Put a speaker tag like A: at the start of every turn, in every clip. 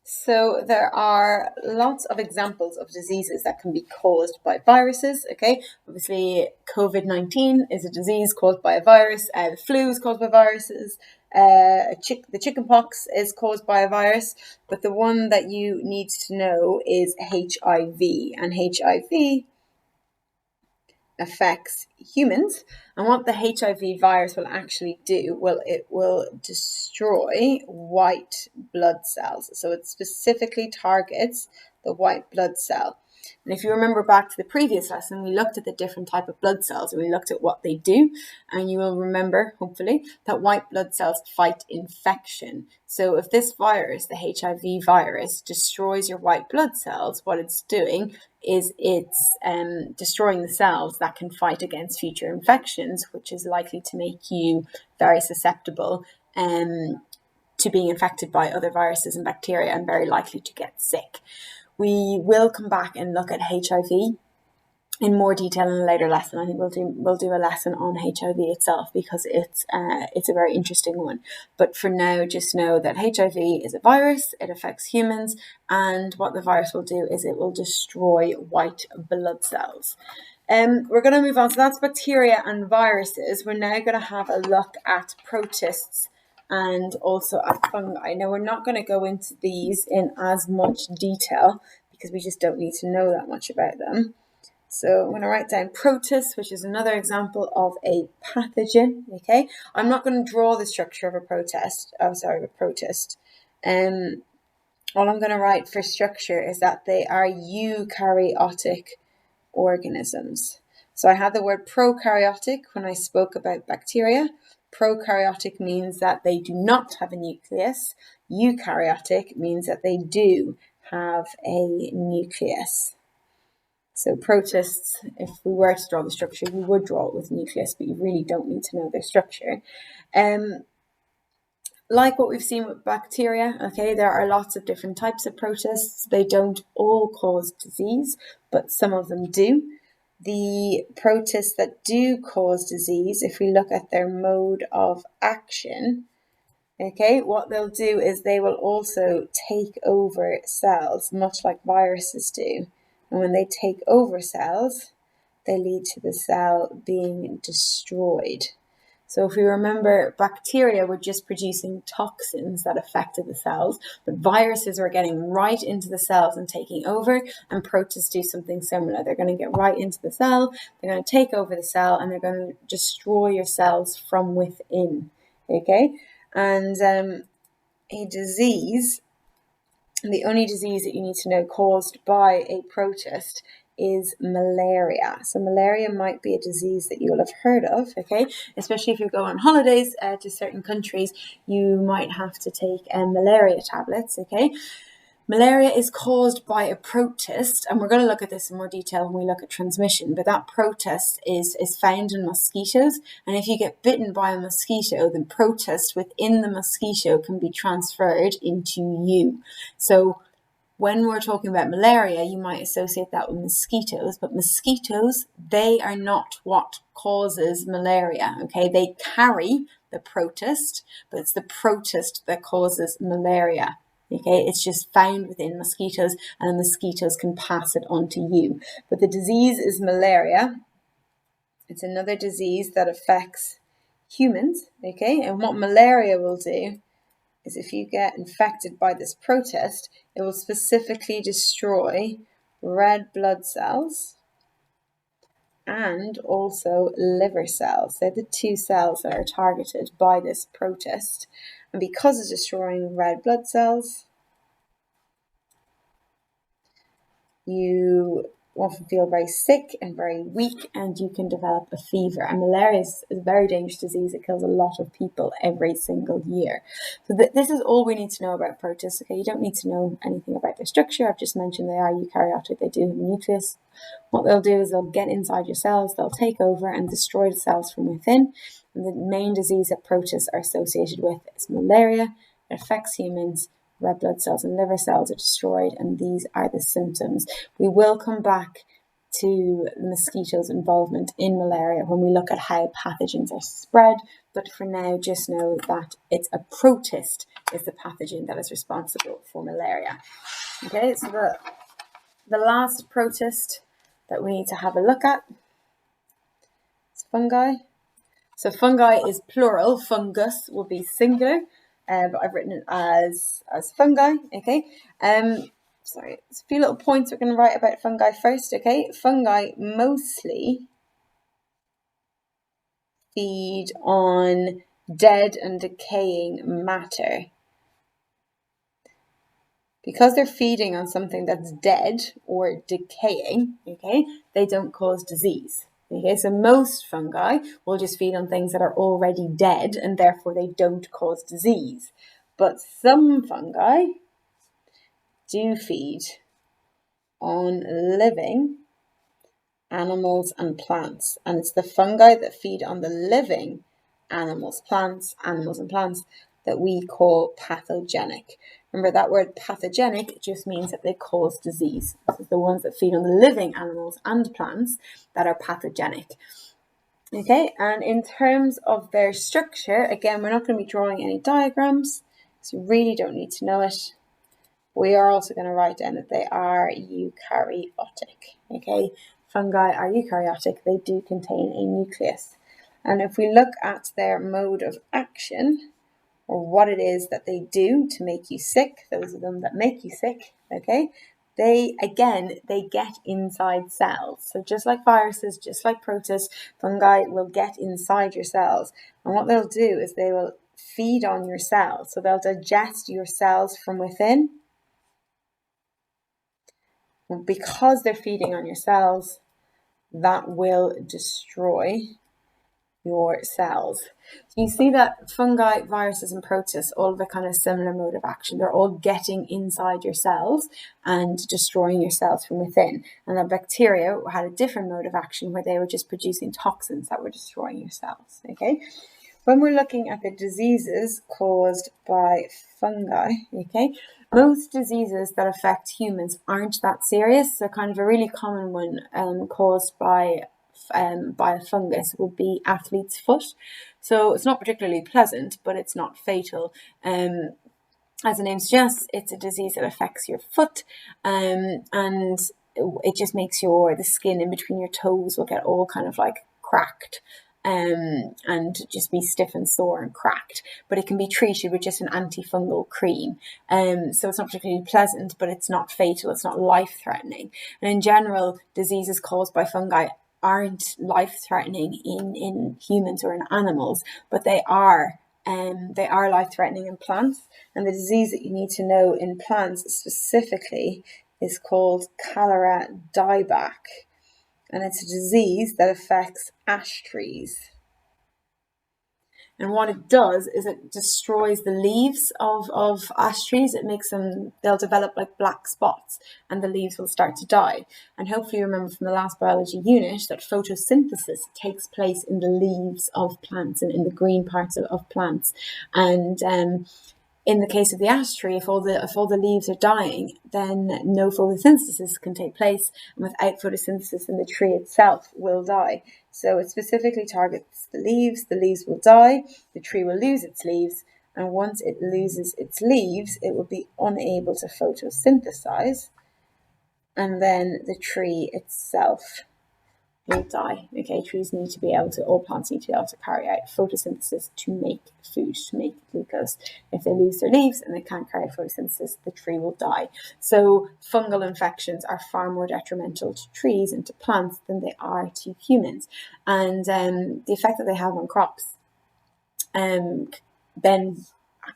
A: So there are lots of examples of diseases that can be caused by viruses, okay? Obviously, COVID-19 is a disease caused by a virus. The flu is caused by viruses. The chickenpox is caused by a virus. But the one that you need to know is HIV. And HIV affects humans, and what the HIV virus will actually do, well, it will destroy white blood cells. So it specifically targets the white blood cell. And if you remember back to the previous lesson, we looked at the different type of blood cells and we looked at what they do. And you will remember, hopefully, that white blood cells fight infection. So if this virus, the HIV virus, destroys your white blood cells, what it's doing is it's destroying the cells that can fight against future infections, which is likely to make you very susceptible to being infected by other viruses and bacteria and very likely to get sick. We will come back and look at HIV in more detail in a later lesson. I think we'll do a lesson on HIV itself because it's a very interesting one. But for now, just know that HIV is a virus. It affects humans, and what the virus will do is it will destroy white blood cells. We're going to move on. So that's bacteria and viruses. We're now going to have a look at protists and also at fungi. Now, we're not going to go into these in as much detail because we just don't need to know that much about them. So I'm going to write down protists, which is another example of a pathogen, okay? I'm not going to draw the structure of a protist. All I'm going to write for structure is that they are eukaryotic organisms. So I had the word prokaryotic when I spoke about bacteria. Prokaryotic means that they do not have a nucleus. Eukaryotic means that they do have a nucleus. So protists, if we were to draw the structure, we would draw it with nucleus, but you really don't need to know their structure. Like what we've seen with bacteria, okay, there are lots of different types of protists. They don't all cause disease, but some of them do. The protists that do cause disease, if we look at their mode of action, okay, what they'll do is they will also take over cells, much like viruses do. And when they take over cells, they lead to the cell being destroyed. So if we remember, bacteria were just producing toxins that affected the cells, but viruses were getting right into the cells and taking over, and protists do something similar. They're going to get right into the cell, they're going to take over the cell, and they're going to destroy your cells from within, okay? And a disease, the only disease that you need to know caused by a protist is malaria. So malaria might be a disease that you will have heard of, okay? Especially if you go on holidays to certain countries, you might have to take malaria tablets, okay? Malaria is caused by a protist, and we're going to look at this in more detail when we look at transmission, but that protist is found in mosquitoes, and if you get bitten by a mosquito, the protist within the mosquito can be transferred into you. So when we're talking about malaria, you might associate that with mosquitoes, but mosquitoes, they are not what causes malaria, okay? They carry the protist, but it's the protist that causes malaria. Okay, it's just found within mosquitoes, and the mosquitoes can pass it on to you. But the disease is malaria. It's another disease that affects humans, okay? And what malaria will do is if you get infected by this protist, it will specifically destroy red blood cells and also liver cells. They're the two cells that are targeted by this protist. And because it's destroying red blood cells, you often feel very sick and very weak, and you can develop a fever. And malaria is a very dangerous disease. It kills a lot of people every single year. So this is all we need to know about protists. Okay, you don't need to know anything about their structure. I've just mentioned they are eukaryotic. They do have a nucleus. What they'll do is they'll get inside your cells, they'll take over and destroy the cells from within. And the main disease that protists are associated with is malaria. It affects humans. Red blood cells and liver cells are destroyed, and these are the symptoms. We will come back to the mosquitoes' involvement in malaria when we look at how pathogens are spread, but for now, just know that it's a protist is the pathogen that is responsible for malaria. Okay, so the last protist that we need to have a look at is fungi. So fungi is plural, fungus will be singular, but I've written it as fungi, okay? Sorry, there's a few little points we're going to write about fungi first, okay? Fungi mostly feed on dead and decaying matter. Because they're feeding on something that's dead or decaying, okay, they don't cause disease. Okay, so most fungi will just feed on things that are already dead and therefore they don't cause disease. But some fungi do feed on living animals and plants. And it's the fungi that feed on the living animals and plants that we call pathogenic. Remember, that word pathogenic just means that they cause disease. This is the ones that feed on the living animals and plants that are pathogenic. Okay, and in terms of their structure, again, we're not going to be drawing any diagrams, so you really don't need to know it. We are also going to write down that they are eukaryotic. Okay, fungi are eukaryotic. They do contain a nucleus. And if we look at their mode of action, or what it is that they do to make you sick, those of them that make you sick, okay, they get inside cells. So just like viruses, just like protists, fungi will get inside your cells. And what they'll do is they will feed on your cells. So they'll digest your cells from within. And because they're feeding on your cells, that will destroy your cells. So you see that fungi, viruses and protists all have a kind of similar mode of action. They're all getting inside your cells and destroying your cells from within. And the bacteria had a different mode of action where they were just producing toxins that were destroying your cells. Okay. When we're looking at the diseases caused by fungi, okay, most diseases that affect humans aren't that serious. So kind of a really common one caused by a fungus would be athlete's foot. So it's not particularly pleasant, but it's not fatal. As the name suggests, it's a disease that affects your foot, and it just makes the skin in between your toes will get all kind of like cracked. And just be stiff and sore and cracked, but it can be treated with just an antifungal cream. So it's not particularly pleasant, but it's not fatal, it's not life-threatening. And in general, diseases caused by fungi aren't life-threatening in humans or in animals, but they are life-threatening in plants. And the disease that you need to know in plants specifically is called Cholera Dieback. And it's a disease that affects ash trees. And what it does is it destroys the leaves of ash trees. It makes they'll develop like black spots and the leaves will start to die. And hopefully you remember from the last biology unit that photosynthesis takes place in the leaves of plants and in the green parts of plants. And in the case of the ash tree, if all the leaves are dying, then no photosynthesis can take place, and without photosynthesis, then the tree itself will die. So it specifically targets the leaves will die, the tree will lose its leaves, and once it loses its leaves, it will be unable to photosynthesize, and then the tree itself will die. Okay, all plants need to be able to carry out photosynthesis to make food, to make glucose. If they lose their leaves and they can't carry out photosynthesis, the tree will die. So fungal infections are far more detrimental to trees and to plants than they are to humans. And the effect that they have on crops then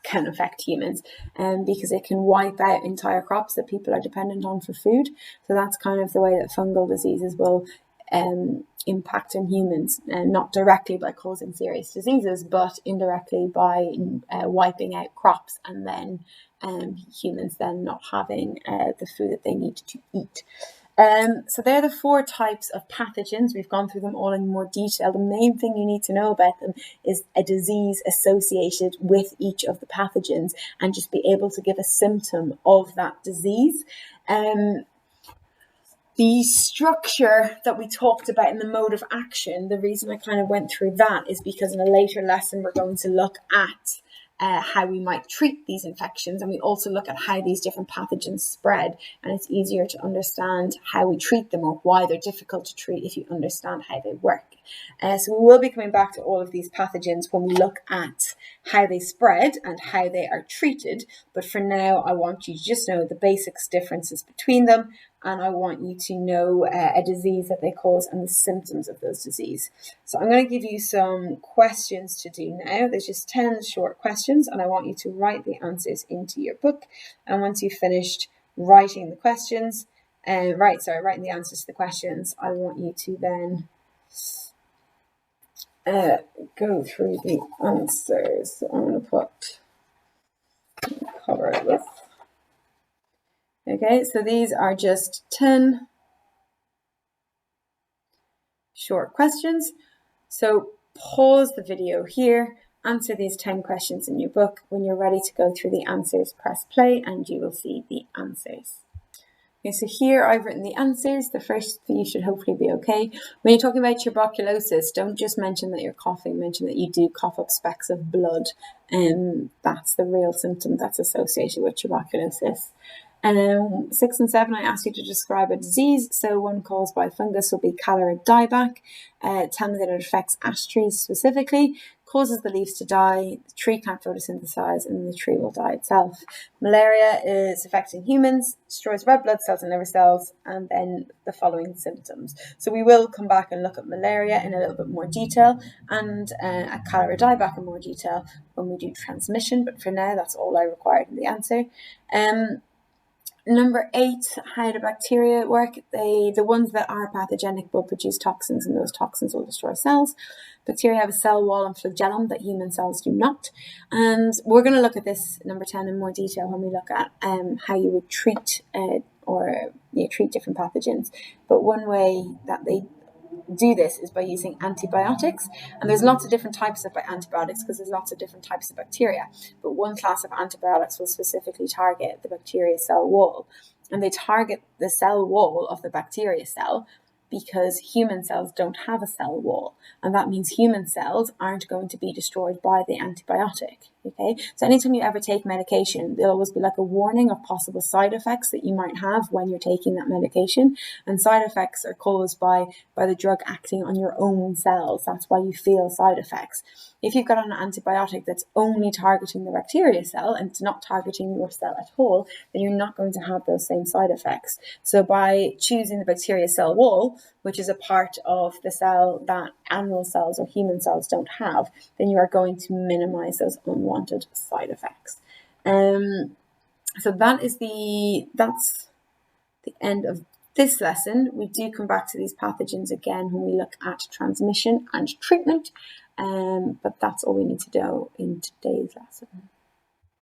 A: can affect humans, because it can wipe out entire crops that people are dependent on for food. So that's kind of the way that fungal diseases will impact on humans, not directly by causing serious diseases, but indirectly by wiping out crops, and then humans then not having the food that they need to eat. So they're the 4 types of pathogens. We've gone through them all in more detail. The main thing you need to know about them is a disease associated with each of the pathogens and just be able to give a symptom of that disease. The structure that we talked about in the mode of action, the reason I kind of went through that is because in a later lesson we're going to look at how we might treat these infections, and we also look at how these different pathogens spread, and it's easier to understand how we treat them or why they're difficult to treat if you understand how they work. So we will be coming back to all of these pathogens when we look at how they spread and how they are treated, but for now I want you to just know the basic differences between them, and I want you to know a disease that they cause and the symptoms of those disease. So I'm going to give you some questions to do now. There's just 10 short questions, and I want you to write the answers into your book. And once you've finished writing the questions, writing the answers to the questions, I want you to then go through the answers. So I'm going to cover it with. Okay, so these are just 10 short questions. So pause the video here, answer these 10 questions in your book. When you're ready to go through the answers, press play and you will see the answers. Okay, so here I've written the answers. The first few should hopefully be okay. When you're talking about tuberculosis, don't just mention that you're coughing, mention that you do cough up specks of blood. That's the real symptom that's associated with tuberculosis. 6 and 7, I asked you to describe a disease. So one caused by fungus will be Cholera Dieback. Tell me that it affects ash trees specifically, causes the leaves to die, the tree can't photosynthesize, and the tree will die itself. Malaria is affecting humans, destroys red blood cells and liver cells, and then the following symptoms. So we will come back and look at malaria in a little bit more detail, and at Cholera Dieback in more detail when we do transmission, but for now that's all I required in the answer. Number 8, how do bacteria work? The ones that are pathogenic will produce toxins, and those toxins will destroy cells. Bacteria have a cell wall and flagellum that human cells do not. And we're going to look at this, number 10, in more detail when we look at how you would treat treat different pathogens. But one way that they do this is by using antibiotics, and there's lots of different types of antibiotics because there's lots of different types of bacteria, but one class of antibiotics will specifically target the bacteria cell wall, and they target the cell wall of the bacteria cell because human cells don't have a cell wall, and that means human cells aren't going to be destroyed by the antibiotic. Okay, so anytime you ever take medication, there'll always be like a warning of possible side effects that you might have when you're taking that medication, and side effects are caused by the drug acting on your own cells. That's why you feel side effects. If you've got an antibiotic that's only targeting the bacteria cell and it's not targeting your cell at all, then you're not going to have those same side effects. So by choosing the bacteria cell wall, which is a part of the cell that animal cells or human cells don't have, then you are going to minimize those unwanted side effects. So that's the end of this lesson. We do come back to these pathogens again when we look at transmission and treatment, but that's all we need to know in today's lesson.